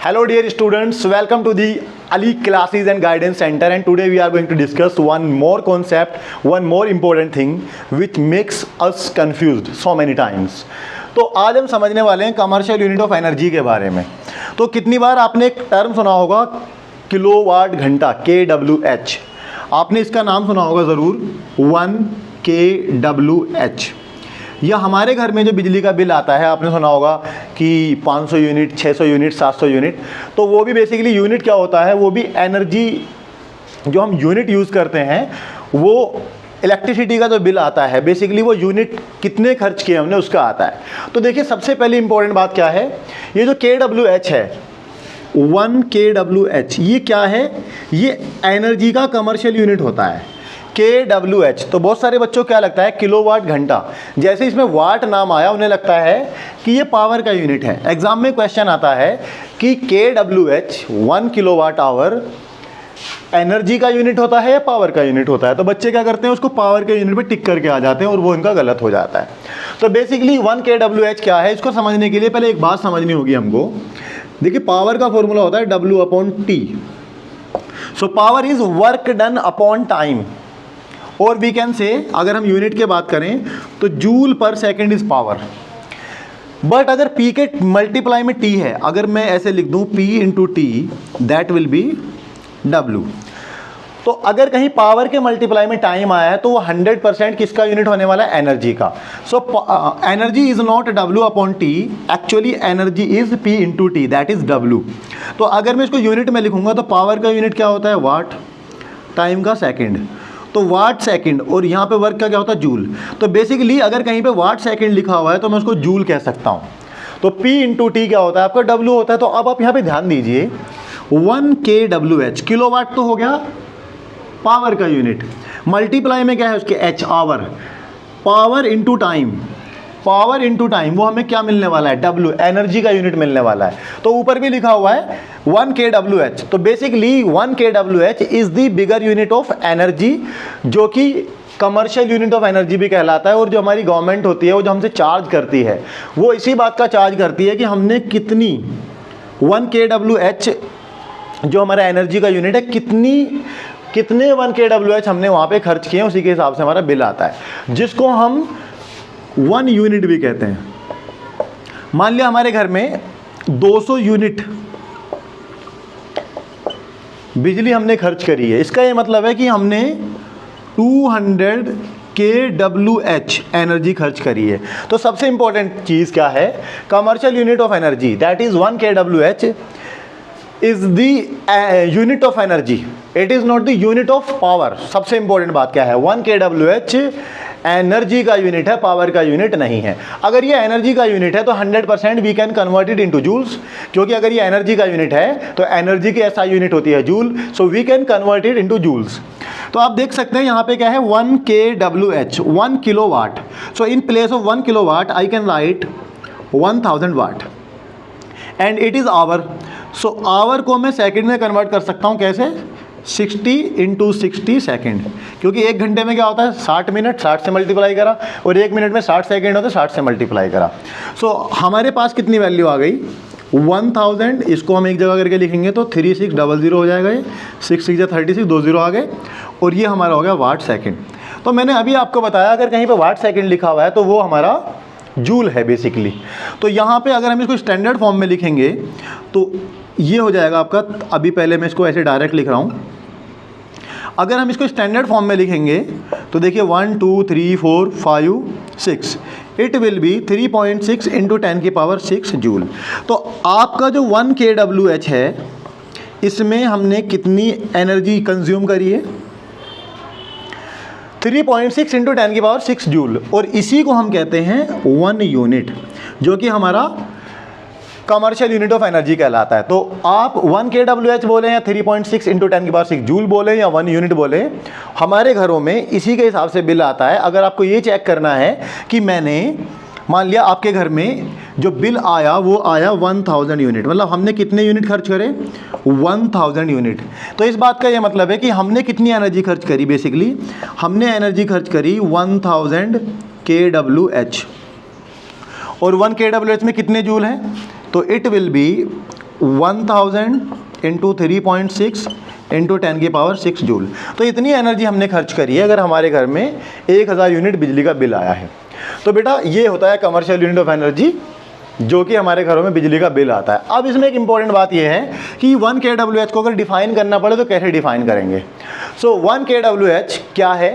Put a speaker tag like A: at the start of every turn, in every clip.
A: Hello dear students, welcome to the Ali Classes and Guidance Center, and today we are going to discuss one more concept, one more important thing which makes us confused so many times. तो आज हम समझने वाले हैं commercial unit of energy के बारे में। तो कितनी बार आपने एक टर्म सुना होगा किलोवाट घंटा KWH, आपने इसका नाम सुना होगा ज़रूर 1 kWh। या हमारे घर में जो बिजली का बिल आता है आपने सुना होगा कि 500 यूनिट, 600 यूनिट, 700 यूनिट। तो वो भी बेसिकली यूनिट क्या होता है, वो भी एनर्जी जो हम यूनिट यूज़ करते हैं, वो इलेक्ट्रिसिटी का जो बिल आता है बेसिकली वो यूनिट कितने खर्च किए हमने उसका आता है। तो देखिए सबसे पहले इंपॉर्टेंट बात क्या है, ये जो KWH है 1 kWh, ये क्या है, ये एनर्जी का कमर्शियल यूनिट होता है KWH। तो बहुत सारे बच्चों को क्या लगता है किलोवाट घंटा, जैसे इसमें वाट नाम आया उन्हें लगता है कि ये पावर का यूनिट है। एग्जाम में क्वेश्चन आता है कि KWH 1 किलोवाट आवर एनर्जी का यूनिट होता है या पावर का यूनिट होता है। तो बच्चे क्या करते हैं, उसको पावर के यूनिट पे टिक करके आ जाते हैं और वो इनका गलत हो जाता है। तो बेसिकली 1 kWh क्या है, इसको समझने के लिए पहले एक बात समझनी होगी हमको। देखिए पावर का फॉर्मूला होता है W/T। So power is work done upon time, और वी कैन से अगर हम यूनिट की बात करें तो जूल पर सेकेंड इज पावर। बट अगर P के मल्टीप्लाई में T है, अगर मैं ऐसे लिख दूं P into T, that will be W। तो अगर कहीं पावर के मल्टीप्लाई में टाइम आया है तो वो 100% किसका यूनिट होने वाला है, एनर्जी का। So energy is not W/T, actually energy is P into T, that is W। तो अगर मैं इसको यूनिट में लिखूंगा तो पावर का यूनिट क्या होता है, वाट, टाइम का सेकेंड, तो वाट सेकंड, और यहाँ पे वर्क का क्या होता है, जूल। तो बेसिकली अगर कहीं पे वाट सेकंड लिखा हुआ है तो मैं उसको जूल कह सकता हूँ। तो P इंटू टी क्या होता है, आपका W होता है। तो अब आप यहाँ पे ध्यान दीजिए 1 kWh, किलोवाट तो हो गया पावर का यूनिट, मल्टीप्लाई में क्या है उसके H, hour, power into time, power into time, वो हमें क्या मिलने वाला है, W, एनर्जी का यूनिट मिलने वाला है। तो ऊपर भी लिखा हुआ है 1 kWh। तो basically 1 kWh is the bigger unit of energy, जो कि कमर्शियल यूनिट ऑफ एनर्जी भी कहलाता है। और जो हमारी गवर्नमेंट होती है वो जो हमसे चार्ज करती है वो इसी बात का चार्ज करती है कि हमने कितनी 1 kWh जो हमारा एनर्जी का यूनिट है, कितने 1 kWh हमने वहाँ पे खर्च किए, उसी के हिसाब से हमारा बिल आता है, जिसको हम 1 यूनिट भी कहते हैं। मान लिया हमारे घर में 200 यूनिट बिजली हमने खर्च करी है, इसका ये मतलब है कि हमने 200 kWh एनर्जी खर्च करी है। तो सबसे इंपॉर्टेंट चीज़ क्या है, commercial unit of energy, that is 1 kWh is the unit of energy, it is not the unit of power. सबसे इंपॉर्टेंट बात क्या है, 1 kWh एनर्जी का यूनिट है, पावर का यूनिट नहीं है। अगर ये एनर्जी का यूनिट है तो 100% we can convert it into joules, क्योंकि अगर ये एनर्जी का यूनिट है तो एनर्जी की ऐसा यूनिट होती है joule, so we can convert it into joules. तो आप देख सकते हैं यहाँ पे क्या है 1 kWh, 1 kilowatt. So in place of 1 kilowatt I can write 1000 watt and it is hour. So hour को मैं सेकंड में कन्वर्ट कर सकता हूँ, कैसे, 60 इंटू 60 सेकेंड, क्योंकि एक घंटे में क्या होता है 60 मिनट, 60 से मल्टीप्लाई करा, और एक मिनट में 60 सेकेंड होता है, 60 से मल्टीप्लाई करा। सो हमारे पास कितनी वैल्यू आ गई 1000। इसको हम एक जगह करके लिखेंगे तो 3600 हो जाएगा, ये 6 6 36, 2 0 आ गए, और ये हमारा हो गया वाट सेकेंड। तो मैंने अभी आपको बताया अगर कहीं पर वाट सेकेंड लिखा हुआ है तो वो हमारा जूल है बेसिकली। तो यहाँ पे अगर हम इसको स्टैंडर्ड फॉर्म में लिखेंगे तो ये हो जाएगा आपका, अभी पहले मैं इसको ऐसे डायरेक्ट लिख रहा हूँ। अगर हम इसको स्टैंडर्ड फॉर्म में लिखेंगे तो देखिए 1 2 3 4 5 6, it will be 3.6 into 10⁶ joule. तो आपका जो 1 kWh है इसमें हमने कितनी एनर्जी कंज्यूम करी है, 3.6 इंटू 10⁶ जूल, और इसी को हम कहते हैं 1 यूनिट, जो कि हमारा कमर्शियल यूनिट ऑफ एनर्जी कहलाता है। तो आप 1 kWh बोले या 3.6 इंटू 10⁶ जूल बोले या 1 यूनिट बोले, हमारे घरों में इसी के हिसाब से बिल आता है। अगर आपको ये चेक करना है कि मैंने, मान लिया आपके घर में जो बिल आया वो आया 1000 यूनिट, मतलब हमने कितने यूनिट खर्च करे, 1000 यूनिट। तो इस बात का ये मतलब है कि हमने कितनी एनर्जी खर्च करी, बेसिकली हमने एनर्जी खर्च करी 1000 kWh, और 1 kWh में कितने जूल हैं, तो it will be 1000 into 3.6 into 10⁶ joule. तो इतनी एनर्जी हमने खर्च करी है अगर हमारे घर में 1000 यूनिट बिजली का बिल आया है। तो बेटा ये होता है कमर्शियल यूनिट ऑफ एनर्जी, जो कि हमारे घरों में बिजली का बिल आता है। अब इसमें एक इंपॉर्टेंट बात यह है कि 1 kWh को अगर डिफाइन करना पड़े तो कैसे डिफाइन करेंगे। सो 1 kWh क्या है?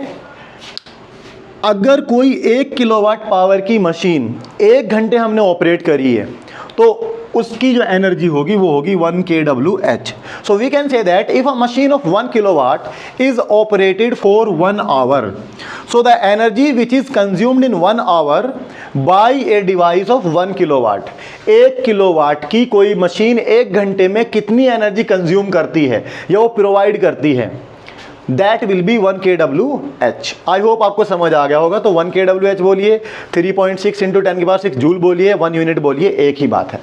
A: अगर कोई 1 किलोवाट पावर की मशीन 1 घंटे हमने ऑपरेट करी है तो उसकी जो एनर्जी होगी वो होगी 1 kWh। So we can say that if a machine of 1 kilowatt is operated for 1 hour, so the energy which is consumed in 1 hour by a device of 1 kilowatt, 1 kilowatt की कोई मशीन 1 घंटे में कितनी energy consume करती है या वो provide करती है, that will be 1 kWh। I hope आपको समझ आ गया होगा। तो 1 kWh बोलिए, 3.6 इंटू 10⁶ जूल बोलिए, 1 यूनिट बोलिए, एक ही बात है।